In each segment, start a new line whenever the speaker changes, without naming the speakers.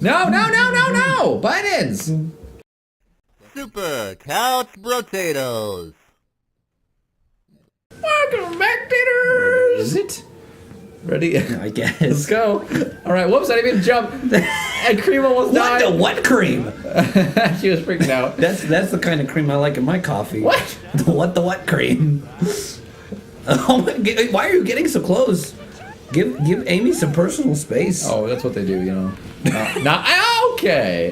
No! Buttons!
Super Couch Brotatoes.
Welcome back, taters!
Is it?
Ready?
I guess.
Let's go. Alright, whoops, I didn't even jump. And Cream almost died.
What the what cream?
She was freaking out.
That's the kind of cream I like in my coffee.
What?
The what cream? Oh my, why are you getting so close? Give Amy some personal space.
Oh, that's what they do, you know. Okay.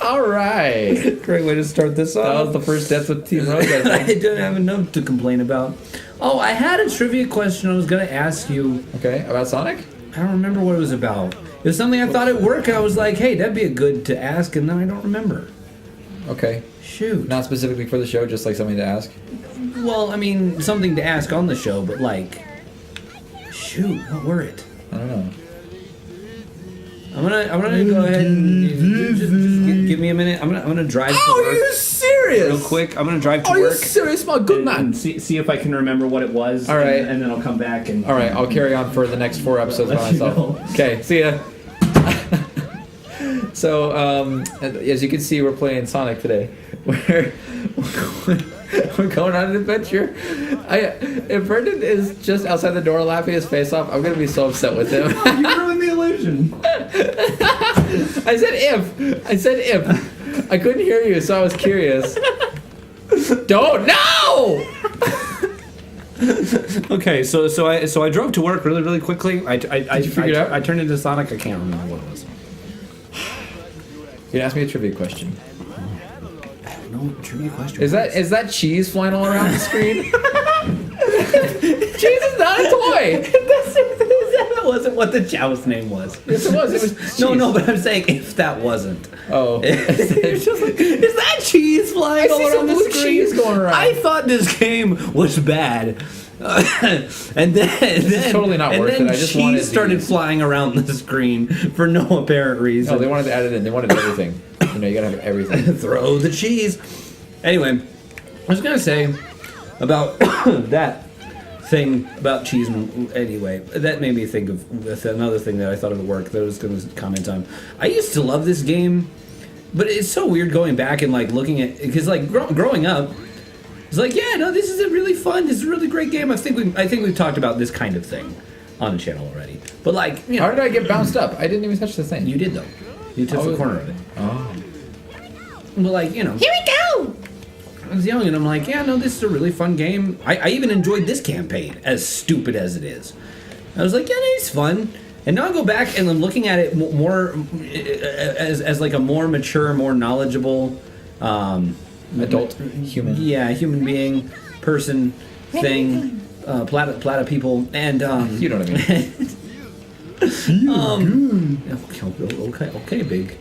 Alright.
Great way to start this off.
That was the first death with Team Rose, I
I
think.
didn't have a note to complain about. Oh, I had a trivia question I was going to ask you.
Okay, about Sonic?
I don't remember what it was about. It was something I thought at work. I was like, hey, that'd be a good to ask, and then I don't remember.
Okay.
Shoot.
Not specifically for the show, just like something to ask.
Well, I mean, something to ask on the show, but like, shoot, what were it?
I don't know.
I'm gonna go ahead and just give me a minute. I'm gonna drive to
Oh,
work
are you serious?
real quick. I'm gonna drive to
Are you
work
serious, my good man?
and see if I can remember what it was.
All right.
and then I'll come back and.
All right, I'll carry on for the next 4 episodes by
Let you
myself.
know.
Okay, see ya. So, as you can see, we're playing Sonic today. We're going on an adventure. If Brendan is just outside the door laughing his face off, I'm gonna be so upset with him.
You ruined the illusion.
I said if. I couldn't hear you, so I was curious. Don't no!
Okay, so I drove to work really quickly. Did
you figure it out?
I turned into Sonic. I can't remember what it was.
You can ask me a trivia question.
No trivia question.
Is that cheese flying all around the screen? Cheese is not a toy.
That wasn't what the chow's name was.
Yes, it was. It was cheese.
No, but I'm saying if that wasn't.
Oh.
It's just like, is that cheese flying
I
all
see some
around the
blue
screen?
cheese going around.
I thought this game was bad. And then
totally not worth it. I just wanted
cheese started
these.
flying around the screen for no apparent reason.
No, they wanted to add it in. They wanted everything. You know, you gotta have everything.
Throw the cheese. Anyway, I was gonna say about that thing about cheese. Anyway, that made me think of another thing that I thought of at work that I was gonna comment on. I used to love this game, but it's so weird going back and like looking at because like growing up, it's like yeah, no, this is a really fun, this is a really great game. I think we've talked about this kind of thing on the channel already. But like, you know,
How did I get bounced up? I didn't even touch the thing.
you did though. You took the corner of it.
Oh.
But like, you know.
Here we go!
I was young and I'm like, yeah, no, this is a really fun game. I even enjoyed this campaign, as stupid as it is. I was like, yeah, it's fun. And now I go back and I'm looking at it more as like a more mature, more knowledgeable
Adult human.
Yeah, human being, person, thing, plata people, and
You know what I mean.
okay, big.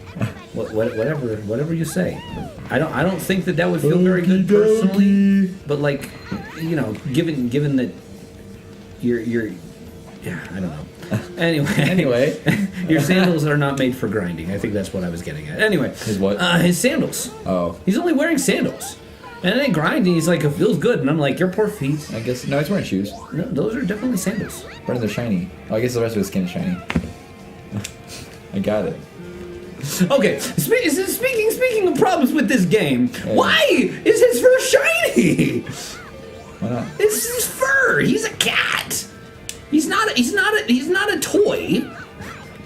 Whatever you say. I don't think that would feel very good personally, but like, you know, given that you're yeah, I don't know. Anyway, your sandals are not made for grinding. I think that's what I was getting at. Anyway,
His what?
His sandals.
Oh.
He's only wearing sandals. And they grind, and he's like, it feels good. And I'm like, your poor feet.
I guess no, he's wearing shoes.
No, those are definitely sandals.
Brendan, they're shiny. Oh, I guess the rest of his skin is shiny. I got it.
Okay, speaking of problems with this game,
Hey.
why is his fur shiny?
Why not?
It's his fur. He's a cat. He's not a toy.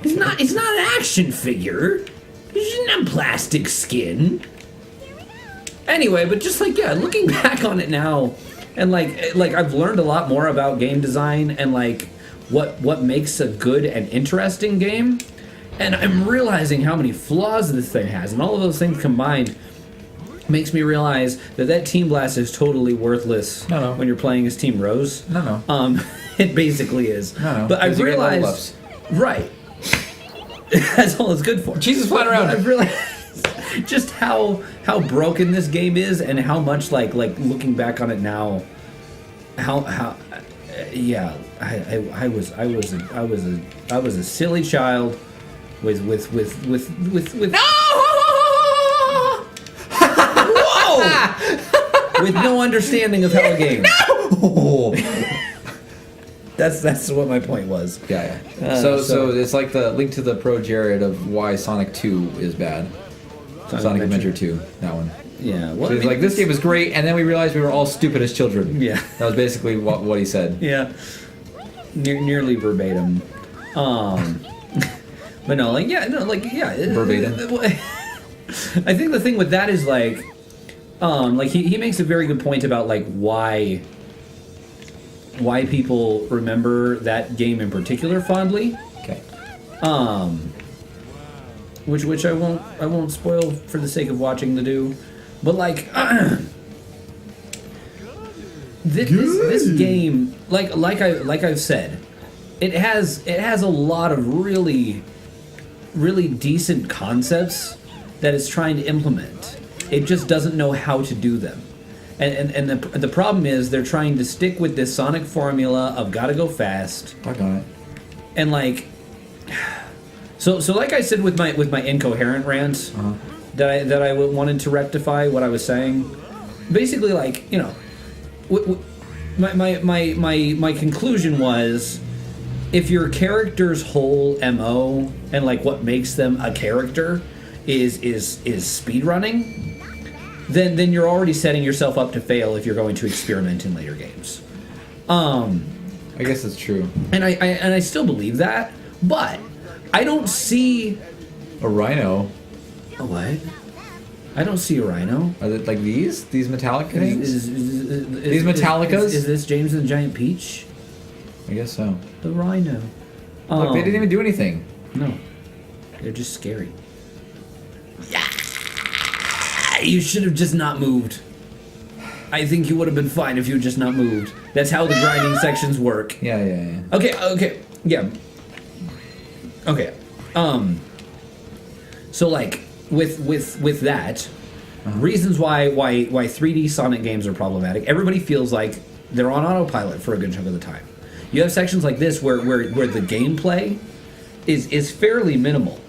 He's not an action figure. He shouldn't have plastic skin. Anyway, but just like yeah, looking back on it now, and like I've learned a lot more about game design and like what makes a good and interesting game, and I'm realizing how many flaws this thing has, and all of those things combined makes me realize that Team Blast is totally worthless
No.
when you're playing as Team Rose.
No.
It basically is.
No.
But I've
Because you get level
realized,
ups.
right? That's all it's good for.
Jesus flying around.
But I've realized just how broken this game is, and how much like looking back on it now, how yeah, I was a silly child with
No!
whoa with no understanding of how a game.
No!
That's what my point was.
Yeah. So it's like the link to the ProJared of why Sonic 2 is bad. Sonic Adventure 2, that one.
Yeah. Well,
So he's like, this game is great, and then we realized we were all stupid as children.
Yeah.
That was basically what he said.
Yeah. Nearly verbatim. But no,
Verbatim.
I think the thing with that is like he makes a very good point about like why people remember that game in particular fondly.
Okay.
Which I won't spoil for the sake of watching the do, but like this game, like I've said, it has a lot of really decent concepts that it's trying to implement. It just doesn't know how to do them. And the problem is they're trying to stick with this Sonic formula of gotta go fast.
Talk on it.
And like so like I said with my incoherent rant that I wanted to rectify what I was saying. Basically, like, you know, my conclusion was, if your character's whole MO and like what makes them a character is speedrunning, then you're already setting yourself up to fail if you're going to experiment in later games.
I guess it's true.
And I still believe that, but I don't see
A rhino.
a what? I don't see a rhino.
Are they like these? These metallic things?
These
Metallicas?
Is this James and the Giant Peach?
I guess so.
The rhino.
Look, they didn't even do anything.
No. They're just scary. Yeah. You should have just not moved. I think you would have been fine if you had just not moved. That's how the grinding sections work.
Yeah.
Okay. Yeah. Okay. So like with that, reasons why 3D Sonic games are problematic. Everybody feels like they're on autopilot for a good chunk of the time. You have sections like this where the gameplay is fairly minimal.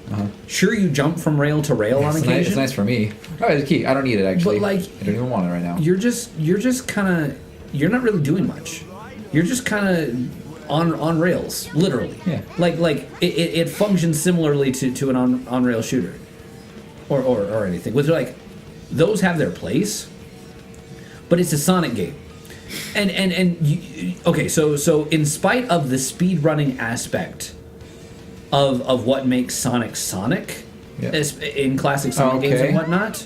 Sure, you jump from rail to rail on occasion.
It's nice for me. Oh, it's a key. I don't need it actually.
But like,
I don't even want it right now.
You're just kind of, you're not really doing much. You're just kind of on rails, literally.
Yeah.
Like it functions similarly to an on rail shooter, or anything. Which like, those have their place, but it's a Sonic game. Okay, so in spite of the speed running aspect of what makes Sonic,
Yeah.
in classic Sonic games and whatnot,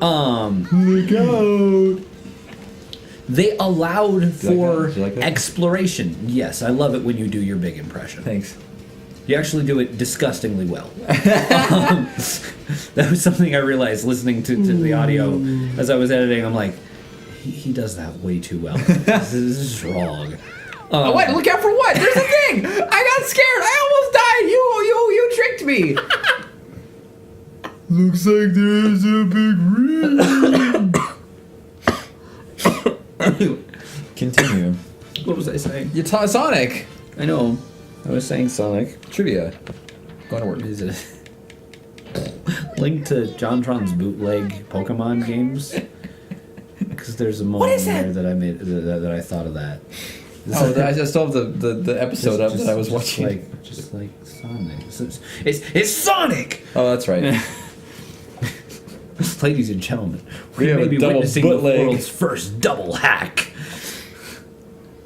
Look out!
they allowed for
Do you like that?
exploration. Yes, I love it when you do your big impression.
Thanks.
You actually do it disgustingly well. That was something I realized listening to the audio as I was editing. I'm like, he does that way too well. This is wrong.
What? Look out for what? There's a thing! I got scared! I almost died! You tricked me! Looks like there's a big ring. Continue.
What was I saying?
You're Sonic!
I know. I was saying Sonic.
Trivia. Going to work.
Is it linked to JonTron's bootleg Pokemon games? Because there's a moment in there that I made that I thought of that.
I still have the episode up that I was watching.
Just like Sonic. It's Sonic!
Oh, that's right.
Ladies and gentlemen,
We
we
have
may
a
be
double
witnessing
bootleg.
the world's first double hack.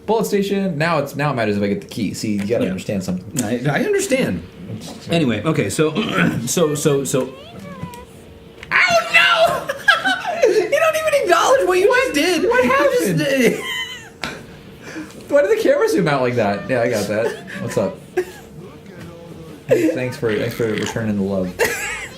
Bullet Station. Now it matters if I get the key. See, you gotta
Yeah.
understand something.
I understand. Anyway, okay, so. Ow, no! You don't even acknowledge what you just did.
What
You
happened?
just did.
Why did the camera zoom out like that? Yeah, I got that. What's up? Hey, thanks for returning the love.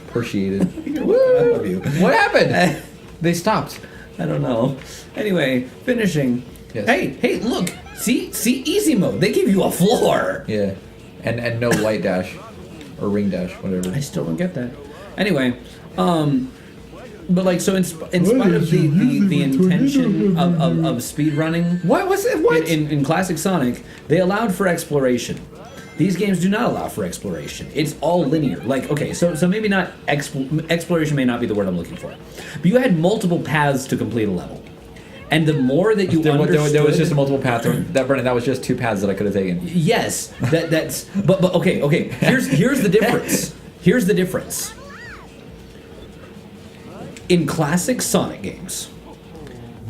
Appreciated.
I love you.
What happened? They stopped.
I don't know. Anyway, finishing.
Yes.
Hey, look. See, easy mode. They give you a floor.
Yeah, and no light dash or ring dash, whatever.
I still don't get that. Anyway, but like, so in spite of the intention of speed running,
What was it? What?
in classic Sonic, they allowed for exploration. These games do not allow for exploration. It's all linear. Like, okay, so maybe not exploration may not be the word I'm looking for, but you had multiple paths to complete a level. And the more that you understood...
There was just a multiple path. Brennan, that was just 2 paths that I could have taken.
Yes, that's... But okay. Here's the difference. Here's the difference. In classic Sonic games,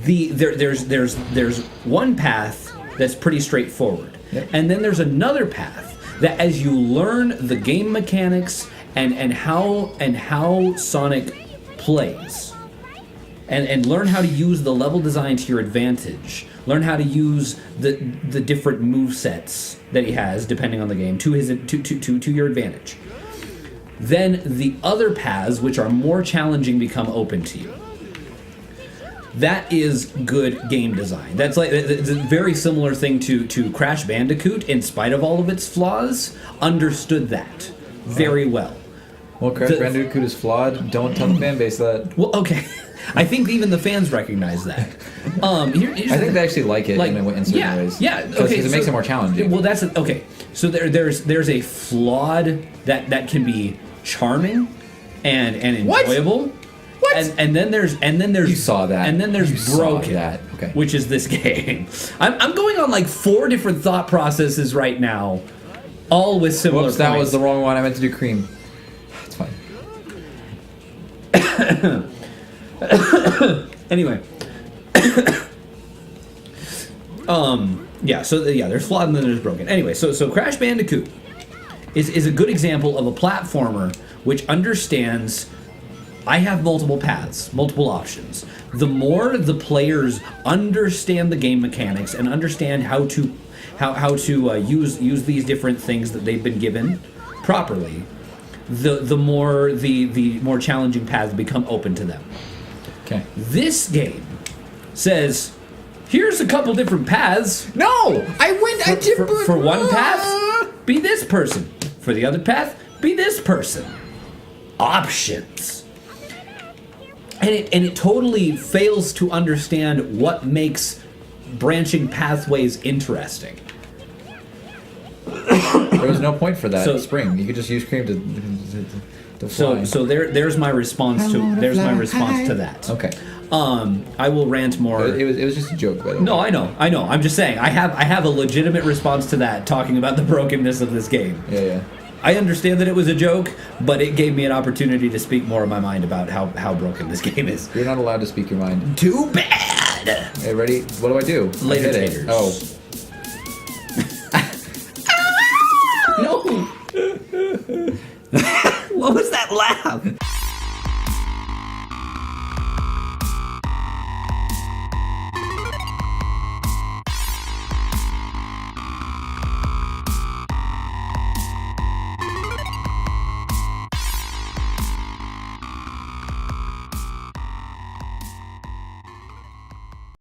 there's one path that's pretty straightforward.
Yep.
And then there's another path that as you learn the game mechanics and how Sonic plays, and learn how to use the level design to your advantage, learn how to use the different movesets that he has depending on the game to your advantage. Then the other paths, which are more challenging, become open to you. That is good game design. That's like it's a very similar thing to Crash Bandicoot, in spite of all of its flaws, understood that very well.
Well, Crash Bandicoot is flawed. Don't tell the fan base that.
Well, okay. I think even the fans recognize that.
I think they actually like it in certain ways.
Yeah,
because it makes it more challenging.
Well, that's okay. So there's a flawed that can be charming and enjoyable.
What?
And then there's
You saw that.
And then there's
You
broken,
saw that. Okay.
which is this game. I'm going on like 4 different thought processes right now, all with similar.
Whoops, that
points.
was the wrong one. I meant to do cream. It's fine.
Anyway. There's flawed and then there's broken. Anyway, so Crash Bandicoot is a good example of a platformer which understands I have multiple paths, multiple options. The more the players understand the game mechanics and understand how to use these different things that they've been given properly, the more challenging paths become open to them.
Okay.
This game says, here's a couple different paths.
No!
For one path, be this person. For the other path, be this person. Options. And it totally fails to understand what makes branching pathways interesting.
There was no point for that spring. You could just use cream to fly.
So there's my response to that.
Okay.
I will rant more.
It was just a joke, by the way.
No, I know. I'm just saying I have a legitimate response to that, talking about the brokenness of this game.
Yeah.
I understand that it was a joke, but it gave me an opportunity to speak more of my mind about how broken this game is.
You're not allowed to speak your mind.
Too bad.
Hey, ready? What do I do?
Later
I hit
taters.
it. Oh.
No. What was that laugh?